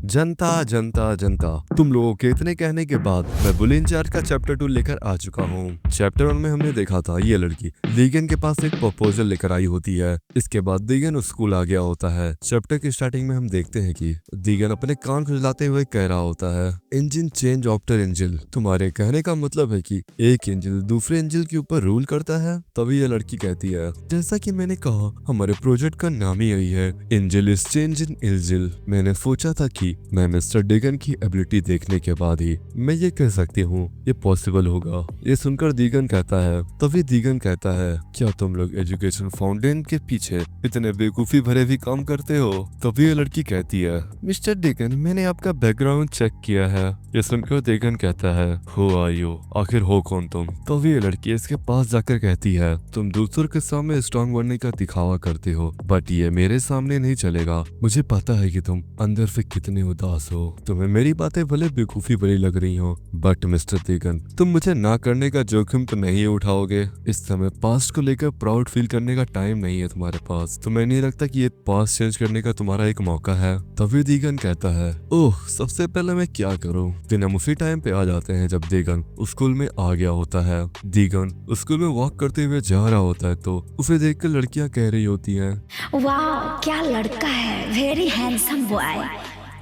जनता जनता जनता, तुम लोगों के इतने कहने के बाद मैं बुलियन चार्ज का चैप्टर 2 लेकर आ चुका हूँ। चैप्टर 1 में हमने देखा था ये लड़की दीगन के पास एक प्रपोजल लेकर आई होती है। इसके बाद दीगन उस स्कूल आ गया होता है। चैप्टर की स्टार्टिंग में हम देखते हैं कि दीगन अपने कान खुजलाते हुए कह रहा होता है, इंजन चेंज आफ्टर इंजन। तुम्हारे कहने का मतलब है कि एक इंजन दूसरे इंजन के ऊपर रूल करता है। तभी ये लड़की कहती है, जैसा कि मैंने कहा हमारे प्रोजेक्ट का नाम ही यही है, engine is change in engine. मैंने सोचा था कि मैं मिस्टर डीगन की एबिलिटी देखने के बाद ही मैं ये कह सकती हूँ ये पॉसिबल होगा। ये सुनकर दीगन कहता है, तभी दीगन कहता है, क्या तुम लोग एजुकेशन फाउंटेन के पीछे इतने बेवकूफी भरे भी काम करते हो? तभी ये लड़की कहती है, मिस्टर डीगन मैंने आपका बैकग्राउंड चेक किया है। ये सुनकर दीगन कहता है, हो आर यू, आखिर हो कौन तुम? तभी ये लड़की इसके पास जाकर कहती है, तुम दूसरों के सामने स्ट्रांग बनने का दिखावा करते हो, बट ये मेरे सामने नहीं चलेगा। मुझे पता है कि तुम अंदर से कितने उदास हो। तुम्हें मेरी बातें भले बेवकूफी भरी लग रही हो, बट मिस्टर दीगन तुम मुझे ना करने का जोखिम तो नहीं उठाओगे। इस समय पास्ट को लेकर प्राउड फील करने का टाइम नहीं है तुम्हारे पास। तुम्हें नहीं लगता कि ये पास्ट चेंज करने का तुम्हारा एक मौका है? तभी दीगन कहता है, ओह सबसे पहले मैं क्या करूं? दिन हम उसी टाइम पे आ जाते हैं जब दीगन स्कूल में आ गया होता है। दीगन स्कूल में वॉक करते हुए जा रहा होता है तो उसे देखकर लड़कियां कह रही होती हैं, वाह क्या लड़का है, वेरी हैंडसम बॉय,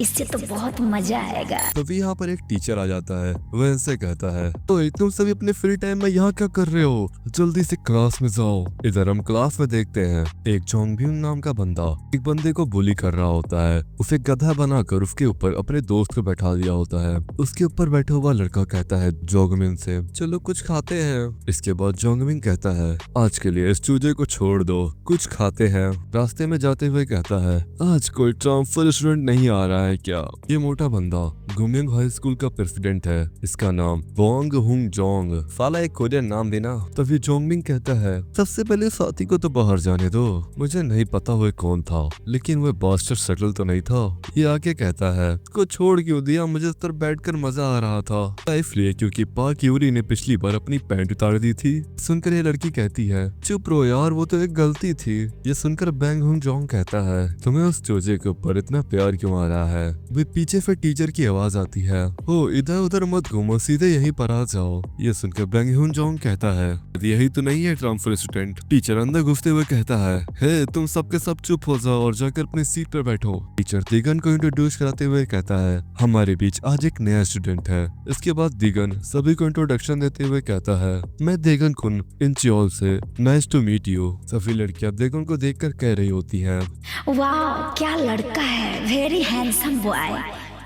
इससे तो बहुत मजा आएगा। तभी यहाँ पर एक टीचर आ जाता है। वह ऐसे कहता है, तो तुम सभी अपने फ्री टाइम में यहाँ क्या कर रहे हो? जल्दी से क्लास में जाओ। इधर हम क्लास में देखते हैं एक जोंगब्यून नाम का बंदा एक बंदे को बुली कर रहा होता है। उसे गधा बनाकर उसके ऊपर अपने दोस्त को बैठा दिया होता है। उसके ऊपर बैठा हुआ लड़का कहता है जोंगमिन से, चलो कुछ खाते हैं। इसके बाद जोंगमिन कहता है, आज के लिए इस चूजे को छोड़ दो, कुछ खाते हैं। रास्ते में जाते हुए कहता है, आज कोई ट्रांसफर स्टूडेंट नहीं आ रहा है क्या? ये मोटा बंदा गुमिंग हाई स्कूल का प्रेसिडेंट है। इसका नाम बोंग हुंग जोंग। साला एक कोरियन नाम देना। तभी जोंगमिंग कहता है, सबसे पहले साथी को तो बाहर जाने दो। मुझे नहीं पता वह कौन था, लेकिन वह बास्टर शटल तो नहीं था। ये आके कहता है, को छोड़ क्यों दिया? मुझे उस पर बैठकर मजा आ रहा था। इसलिए क्योंकि पाक यूरी ने पिछली बार अपनी पैंट उतार दी थी। सुनकर ये लड़की कहती है, चुप रहो यार, वो तो एक गलती थी। ये सुनकर बैंग हुंग जोंग कहता है, तुम्हें उस चूजे के ऊपर इतना प्यार क्यों आ रहा है? वे पीछे से टीचर की आवाज आती है, ओ इधर उधर मत घूमो, सीधे यहीं पर आ जाओ। ये सुनकर बैंग हुन जोंग कहता है, यही तो नहीं है ट्रांसफर स्टूडेंट। टीचर अंदर घुसते हुए कहता है, हे तुम सबके सब चुप हो जाओ और जाकर अपनी सीट पर बैठो। टीचर दीगन को इंट्रोड्यूस कराते हुए कहता है, हमारे बीच आज एक नया स्टूडेंट है। इसके बाद दीगन सभी को इंट्रोडक्शन देते हुए कहता है, मैं दीगन कुन इंचियोल से, नाइस टू मीट यू। सभी लड़कियां दीगन को देखकर कह रही होती हैं, वाह क्या लड़का है, वेरी हैंडसम बॉय,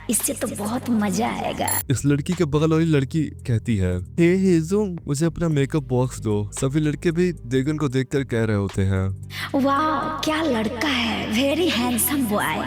इससे तो बहुत मजा आएगा। इस लड़की के बगल वाली लड़की कहती है, हे जोंग मुझे अपना मेकअप बॉक्स दो। सभी लड़के भी देगन को देखकर कह रहे होते हैं, वाह क्या लड़का है, वेरी हैंडसम बॉय,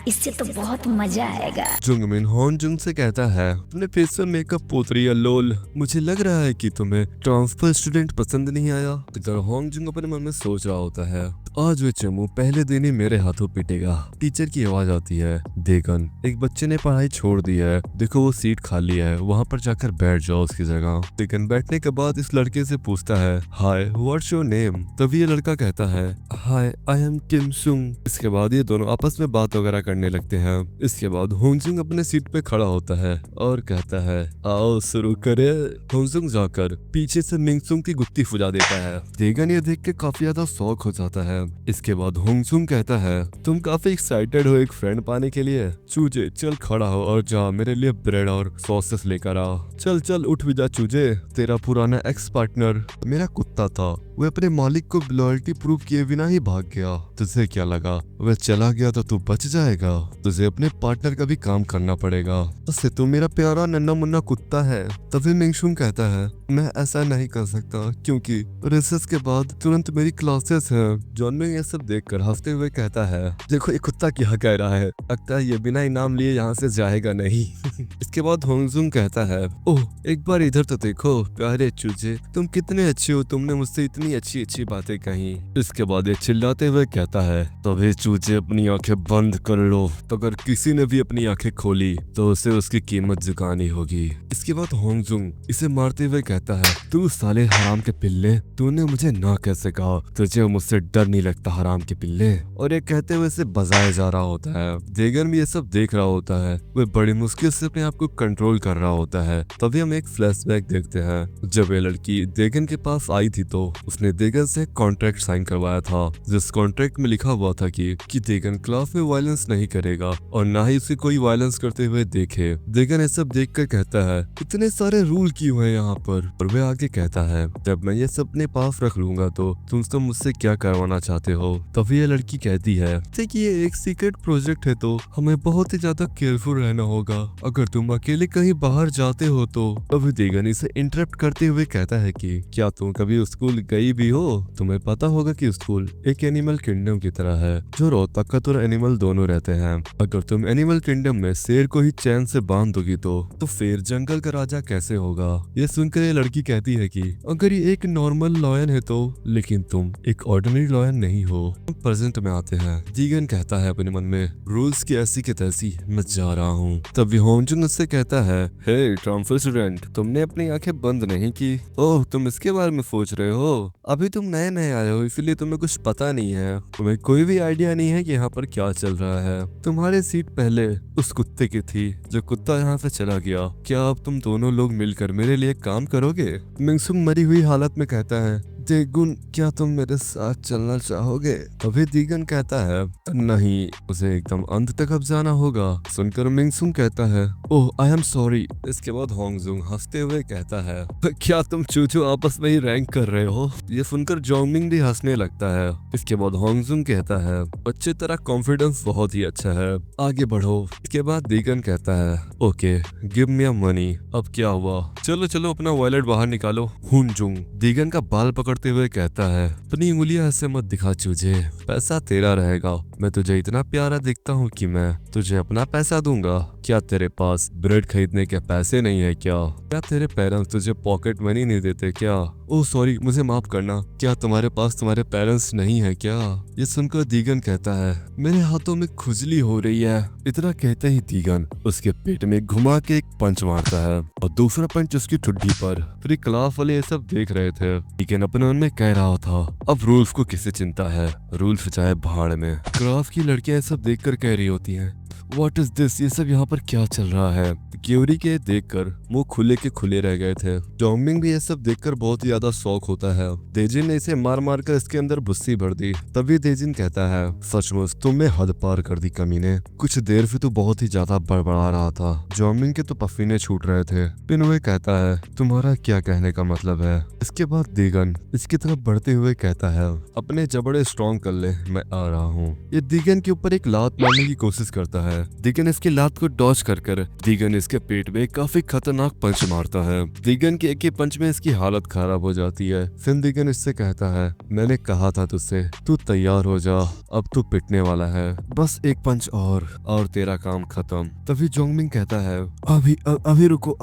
इससे तो बहुत मजा आएगा। जुंगमिन होन जुंग से कहता है, अपने फेस पे मेकअप पोतरी या लोल, मुझे लग रहा है कि तुम्हें ट्रांसफर स्टूडेंट पसंद नहीं आया। इधर होंग जुंग अपने मन में सोच रहा होता है, आज वे चमू पहले दिन ही मेरे हाथों पीटेगा। टीचर की आवाज आती है, देगन एक बच्चे ने पढ़ाई छोड़ दी है, देखो वो सीट खाली है, वहाँ पर जाकर बैठ जाओ उसकी जगह। देगन बैठने के बाद इस लड़के से पूछता है, हाय व्हाट्स योर नेम? तभी ये लड़का कहता है, हाय आई एम किम सुंग। इसके बाद ये दोनों आपस में बात वगैरह करने लगते हैं। इसके बाद होंगजुंग अपने सीट पे खड़ा होता है और कहता है, आओ शुरू करे। होंगजुंग जाकर पीछे से मिंगसुंग की गुत्ती फुजा देता है। देगन ये देख के काफी ज्यादा शौक हो जाता है। इसके बाद होंगजुंग कहता है, तुम काफी एक्साइटेड हो एक फ्रेंड पाने के लिए? चूजे चल खड़ा हो और जा मेरे लिए ब्रेड और सॉसेस लेकर आ। चल चल उठ भी जा चूजे, तेरा पुराना एक्स पार्टनर मेरा कुत्ता था, वो अपने मालिक को लॉयल्टी प्रूव किए बिना ही भाग गया। तुझे क्या लगा वह चला गया तो तू बच जाएगा? तुझे अपने पार्टनर का भी काम करना पड़ेगा। उससे तू मेरा प्यारा नन्ना मुन्ना कुत्ता है। तभी मिंगशुंग कहता है, मैं ऐसा नहीं कर सकता क्योंकि रिसेस के बाद तुरंत मेरी क्लासेस हैं। जॉनमिंग ये सब देखकर हंसते हुए कहता है, देखो ये कुत्ता क्या कह रहा है, लगता है ये बिना इनाम लिए यहाँ से जाएगा नहीं। इसके बाद होंगजुंग कहता है, ओह एक बार इधर तो देखो प्यारे चूजे, तुम कितने अच्छे हो, तुमने मुझसे इतनी अच्छी अच्छी बातें कही। इसके बाद ये चिल्लाते हुए कहता है, तभी चूजे अपनी आंखें बंद कर लो, तो अगर किसी ने भी अपनी आंखें खोली तो उसे उसकी कीमत चुकानी होगी। इसके बाद होंगजुंग इसे मारते हुए कहता है, तू साले हराम के पिल्ले, तूने मुझे ना कैसे कहा? तुझे मुझसे डर नहीं नहीं लगता हराम के पिल्ले, और ये कहते हुए इसे बजाया जा रहा होता है। देगन भी ये सब देख रहा होता है। वह बड़ी मुश्किल से अपने आप को कंट्रोल कर रहा होता है। तभी हम एक फ्लैशबैक देखते हैं। जब ये लड़की देगन के पास आई थी तो उसने देगन से कॉन्ट्रैक्ट साइन करवाया था, जिस कॉन्ट्रैक्ट में लिखा हुआ था कि देगन क्लास में वायलेंस नहीं करेगा और ना ही उसे कोई वायलेंस करते हुए देखे। देगन ये सब देख कर कहता है, इतने सारे रूल क्यों है यहाँ पर? और वह आगे कहता है, जब मैं ये सब अपने पास रख लूंगा तो तुम सब मुझसे क्या करवाना चाहते हो? तभी ये लड़की कहती है कि ये एक सीक्रेट प्रोजेक्ट है तो हमें बहुत ही ज्यादा केयरफुल रहना होगा। अगर तुम अकेले कहीं बाहर जाते हो तो। तभी देगन इसे इंटरप्ट करते हुए कहता है कि क्या तुम कभी स्कूल गई भी हो? तुम्हें पता होगा कि स्कूल एक एनिमल किंगडम की तरह है जो ताकतवर एनिमल दोनों रहते हैं। अगर तुम एनिमल किंगडम में शेर को ही चैन से बांध दोगी तो फिर जंगल का राजा कैसे होगा? ये सुनकर ये लड़की कहती है कि अगर ये एक नॉर्मल लॉयन है तो, लेकिन तुम एक ऑर्डिनरी लॉयन नहीं हो। प्रेजेंट में आते हैं। देगन कहता है अपने मन में, रूल्स की ऐसी की तैसी मैं जा रहा हूँ। तभी होंजुन उससे कहता है, हे ट्रांसफर स्टूडेंट, तुमने अपनी आंखें बंद नहीं की? ओह, तुम इसके बारे में सोच रहे हो? अभी तुम नए नए आए हो इसलिए तुम्हें कुछ पता नहीं है। तुम्हें कोई भी आइडिया नहीं है कि यहाँ पर क्या चल रहा है। तुम्हारी सीट पहले उस कुत्ते की थी जो कुत्ता यहाँ से चला गया। क्या अब तुम दोनों लोग मिलकर मेरे लिए काम करोगे? मिंगसुंग मरी हुई हालत में कहता है, देगुन क्या तुम मेरे साथ चलना चाहोगे? तभी देगन कहता है, नहीं, उसे एकदम अंत तक अब जाना होगा। सुनकर मिंगसुंग कहता है, ओह आई एम सॉरी। इसके बाद होंगजुंग हंसते हुए कहता है, क्या तुम चूचू आपस में ही रैंक कर रहे हो? ये सुनकर जोंगमिंग भी हंसने लगता है। इसके बाद होंगजुंग कहता है, बच्चे तेरा कॉन्फिडेंस बहुत ही अच्छा है, आगे बढ़ो। इसके बाद देगन कहता है, ओके गिव मी मनी। अब क्या हुआ? चलो चलो अपना वॉलेट बाहर निकालो। होंगजुंग देगन का बाल पकड़ते हुए कहता है, अपनी उंगलियां ऐसे मत दिखा चूजे, पैसा तेरा रहेगा। मैं तुझे इतना प्यारा दिखता हूँ कि मैं तुझे अपना पैसा दूंगा। क्या तेरे पास ब्रेड खरीदने के पैसे नहीं है क्या? क्या तेरे पेरेंट्स तुझे पॉकेट मनी नहीं देते क्या? ओह सॉरी, मुझे माफ करना। क्या तुम्हारे पास तुम्हारे पेरेंट्स नहीं है क्या? ये सुनकर देगन कहता है, मेरे हाथों में खुजली हो रही है। इतना कहते ही देगन उसके पेट में घुमा के एक पंच मारता है और दूसरा पंच उसकी ठुड्डी पर। फिर क्लास वाले ये सब देख रहे थे। देगन अपने मन में कह रहा था, अब रूल्स को किसे चिंता है, रूल्स चाहे भाड़ में। क्लास की लड़कियां सब देख कर कह रही होती है, व्हाट इज दिस? ये सब यहाँ पर क्या चल रहा है? क्यूरी के देखकर मुंह खुले के खुले रह गए थे। डोंगमिंग भी ये सब देखकर बहुत ही ज्यादा शौक होता है। देजिन ने इसे मार मार कर इसके अंदर बुस्सी भर दी। तभी देजिन कहता है, सचमुच तुमने हद पार कर दी कमीने। कुछ देर से तो बहुत ही ज्यादा बड़बड़ा रहा था। डोंगमिंग के तो पसीने छूट रहे थे। फिर वह कहता है, तुम्हारा क्या कहने का मतलब है? इसके बाद देगन इसकी तरफ बढ़ते हुए कहता है, अपने जबड़े स्ट्रॉन्ग कर ले, मैं आ रहा हूँ। ये देगन के ऊपर एक लात मारने की कोशिश करता है। देगन इसकी लात को डॉज कर देगन इसके पेट में काफी खतरनाक पंच मारता है। देगन के एक ही पंच में इसकी हालत खराब हो जाती है। फिर देगन इससे कहता है, मैंने कहा था तुझसे, तू तैयार हो जा, अब तू पिटने वाला है, बस एक पंच और तेरा काम खत्म। तभी जोंगमिंग कहता है, अभी रुको,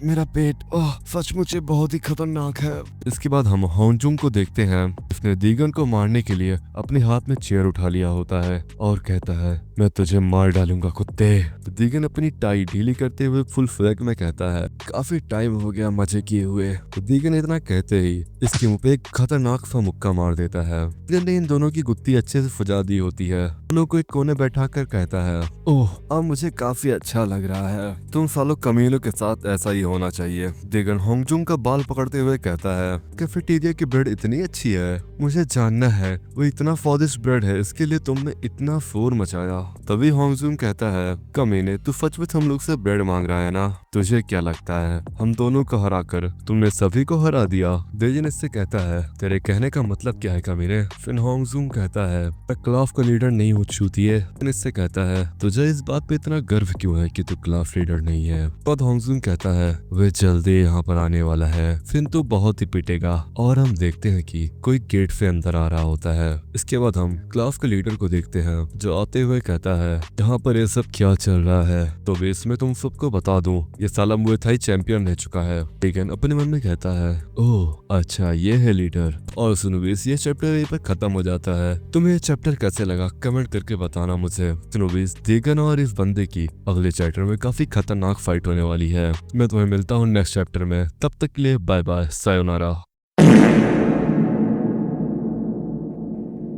मेरा पेट सचमुच बहुत ही खतरनाक है। इसके बाद हम होंजुंग को देखते हैं। उसने देगन को मारने के लिए अपने हाथ में चेयर उठा लिया होता है और कहता है, मैं तुझे मार डालूंगा कुत्ते। देगन अपनी टाई ढीली करते हुए फुल फ्लैग में कहता है, काफी टाइम हो गया मजे किए हुए। देगन इतना कहते ही इसके मुंह पे एक खतरनाक सा मुक्का मार देता है। देगन ने इन दोनों की गुत्ती अच्छे से फुजा दी होती है। दोनों को एक कोने बैठा कर कहता है, ओह अब मुझे काफी अच्छा लग रहा है, तुम सालों कमीनों के साथ ऐसा ही होना चाहिए। देगन होंगजुंग का बाल पकड़ते हुए कहता है, कैफेटेरिया की ब्रेड इतनी अच्छी है, मुझे जानना है वो इतना स्वादिष्ट ब्रेड है, इसके लिए तुमने इतना शोर मचाया। तभी होंगजुंग कहता है, कमीने तू सचमुच हम लोग से ब्रेड मांग रहा है ना? तुझे क्या लगता है हम दोनों को हरा कर तुमने सभी को हरा दिया? देजिन इससे कहता है, तेरे कहने का मतलब क्या है कमीने? फिर होंगजुंग कहता है, मैं क्लास का लीडर नहीं हूँ चूतिए। इससे कहता है, तुझे इस बात पे इतना गर्व क्यों है कि तू क्लास लीडर नहीं है? तब होंगजुंग कहता है, वे जल्दी यहाँ पर आने वाला है, फिर तो बहुत ही पिटेगा। और हम देखते हैं कि कोई गेट से अंदर आ रहा होता है। इसके बाद हम क्लास के लीडर को देखते हैं जो आते हुए कहता है, यहाँ पर ये सब क्या चल रहा है? तो इसमें तुम सबको बता दूं, ये साला मुए थाई चैंपियन रह चुका है। लेकिन अपने मन में कहता है, ओह अच्छा ये है लीडर। और सुनोबिस ये चैप्टर यहीं पर खत्म हो जाता है। तुम्हें ये चैप्टर कैसे लगा कमेंट करके बताना मुझे। सुनोबिस देगन और इस बंदे की अगले चैप्टर में काफी खतरनाक फाइट होने वाली है। मैं तुम्हें मिलता हूँ नेक्स्ट चैप्टर में, तब तक के लिए बाय बाय, सायोनारा।